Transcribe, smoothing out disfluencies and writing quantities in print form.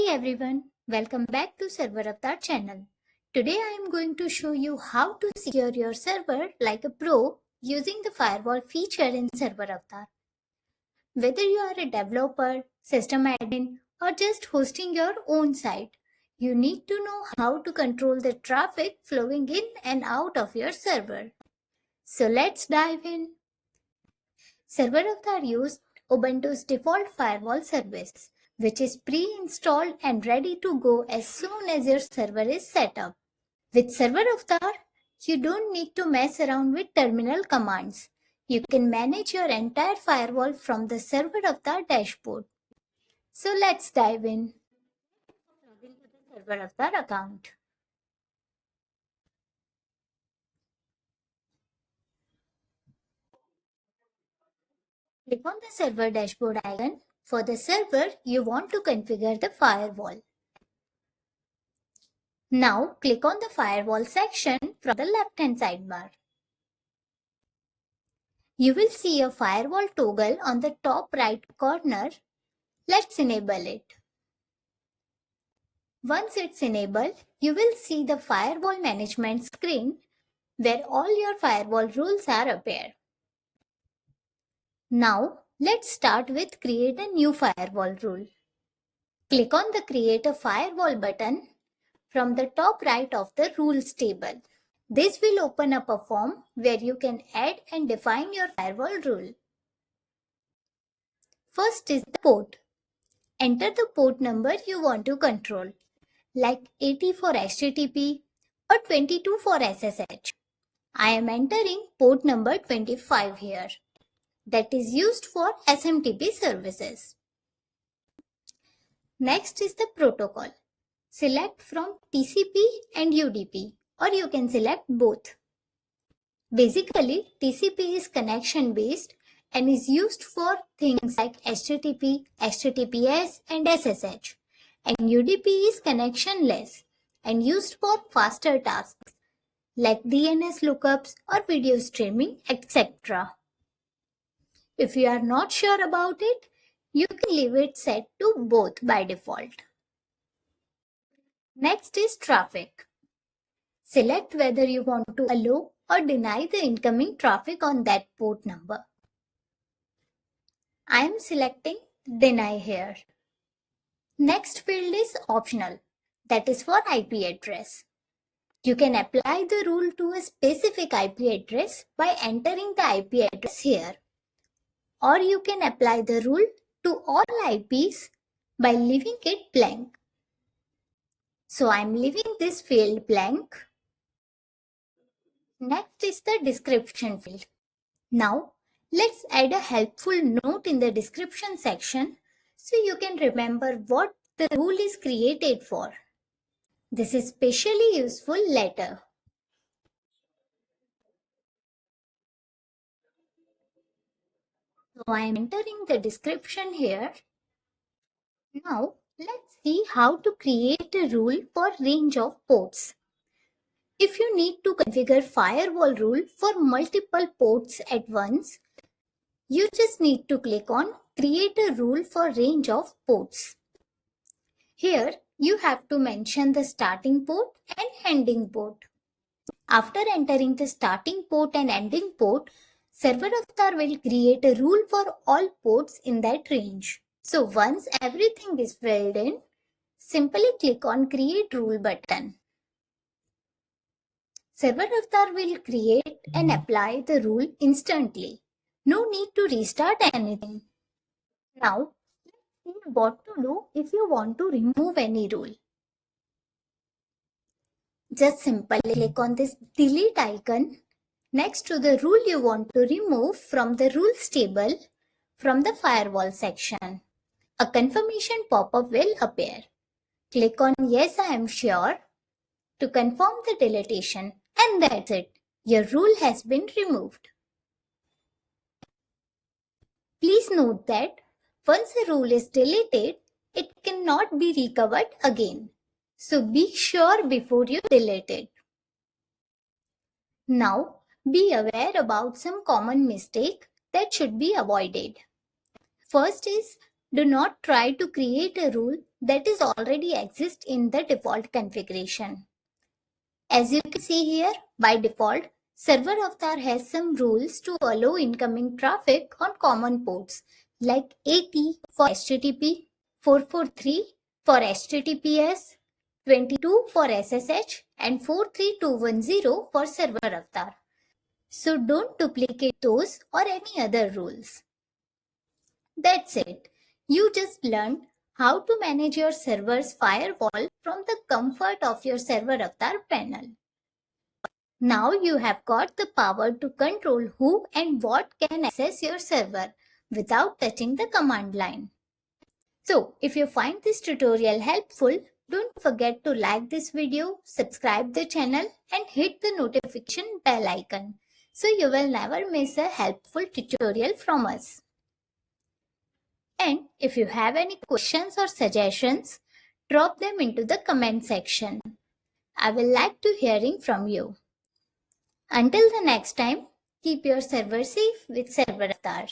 Hey everyone, welcome back to ServerAvatar channel. Today I am going to show you how to secure your server like a pro using the firewall feature in ServerAvatar. Whether you are a developer, system admin, or just hosting your own site, you need to know how to control the traffic flowing in and out of your server. So let's dive in. ServerAvatar uses Ubuntu's default firewall service, which is pre-installed and ready to go as soon as your server is set up. With ServerAvatar, you don't need to mess around with terminal commands. You can manage your entire firewall from the ServerAvatar dashboard. So let's dive in. Log into the ServerAvatar account. Click on the server dashboard icon. For the server, you want to configure the firewall. Now click on the firewall section from the left-hand sidebar. You will see a firewall toggle on the top right corner. Let's enable it. Once it's enabled, you will see the firewall management screen where all your firewall rules are appear. Now let's start with create a new firewall rule. Click on the create a firewall button from the top right of the rules table. This will open up a form where you can add and define your firewall rule. First is the port. Enter the port number you want to control, like 80 for HTTP or 22 for SSH. I am entering port number 25 here. That is used for SMTP services. Next is the protocol. Select from TCP and UDP, or you can select both. Basically, TCP is connection based and is used for things like HTTP, HTTPS and SSH. And UDP is connectionless and used for faster tasks like DNS lookups or video streaming, etc. If you are not sure about it, you can leave it set to both by default. Next is traffic. Select whether you want to allow or deny the incoming traffic on that port number. I am selecting deny here. Next field is optional, that is for IP address. You can apply the rule to a specific IP address by entering the IP address here. Or you can apply the rule to all IPs by leaving it blank. So I am leaving this field blank. Next is the description field. Now let's add a helpful note in the description section so you can remember what the rule is created for. This is especially useful later. So I am entering the description here. Now let's see how to create a rule for range of ports. If you need to configure firewall rule for multiple ports at once, you just need to click on create a rule for range of ports. Here you have to mention the starting port and ending port. After entering the starting port and ending port, ServerAvatar will create a rule for all ports in that range. So once everything is filled in, simply click on create rule button. ServerAvatar will create and apply the rule instantly. No need to restart anything. Now, let's see what to do if you want to remove any rule. Just simply click on this delete icon next to the rule you want to remove from the rules table from the firewall section. A confirmation pop-up will appear. Click on yes, I am sure to confirm the deletion, and that's it. Your rule has been removed. Please note that once a rule is deleted, it cannot be recovered again. So be sure before you delete it. Now, be aware about some common mistake that should be avoided. First is Do not try to create a rule that is already exists in the default configuration. As you can see here, by default, ServerAvatar has some rules to allow incoming traffic on common ports like 80 for HTTP, 443 for HTTPS, 22 for SSH, and 43210 for ServerAvatar. So don't duplicate those or any other rules. That's it. You just learned how to manage your server's firewall from the comfort of your ServerAvatar panel. Now you have got the power to control who and what can access your server without touching the command line. So, if you find this tutorial helpful, don't forget to like this video, subscribe the channel and hit the notification bell icon so you will never miss a helpful tutorial from us. And if you have any questions or suggestions, drop them into the comment section. I will like to hearing from you. Until the next time, keep your server safe with ServerAvatar.